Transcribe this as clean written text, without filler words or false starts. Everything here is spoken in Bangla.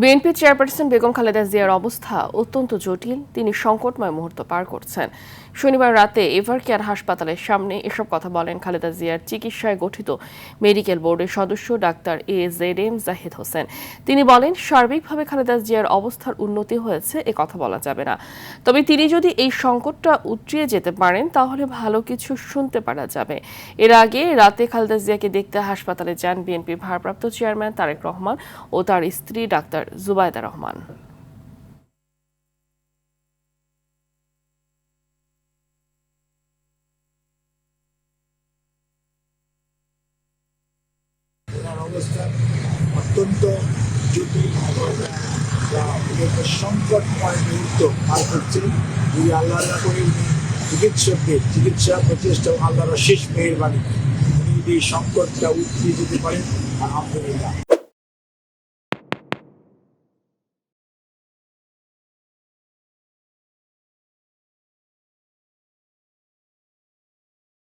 বিএনপি চেয়ারপারসন বেগম খালেদা জিয়ার অবস্থা অত্যন্ত জটিল। তিনি সংকটময় মুহূর্ত পার করছেন। শনিবার রাতে এভারকেয়ার হাসপাতালের সামনে এসব কথা বলেন খালেদা জিয়ার চিকিৎসায় গঠিত মেডিকেল বোর্ডের সদস্য ডাক্তার AZM জাহিদ হোসেন। তিনি বলেন, সার্বিকভাবে খালেদা জিয়ার অবস্থার উন্নতি হয়েছে, এ কথা বলা যাবে না। তবে তিনি যদি এই সংকটটা উতরিয়ে যেতে পারেন তাহলে ভালো কিছু শুনতে পারা যাবে। এর আগে রাতে খালেদা জিয়াকে দেখতে হাসপাতালে যান বিএনপির ভারপ্রাপ্ত চেয়ারম্যান তারেক রহমান ও তার স্ত্রী ডাক্তার জুবাইদা রহমান। অবস্থা অত্যন্ত জটিল সংকটময় মুহূর্ত পার করছে। যদি আল্লাহ করে চিকিৎসকদের চিকিৎসা প্রচেষ্টা আল্লাহর শেষ মেহেরবানি, উনি যদি সংকটটা উঠিয়ে যেতে পারেন আলহামদুলিল্লাহ।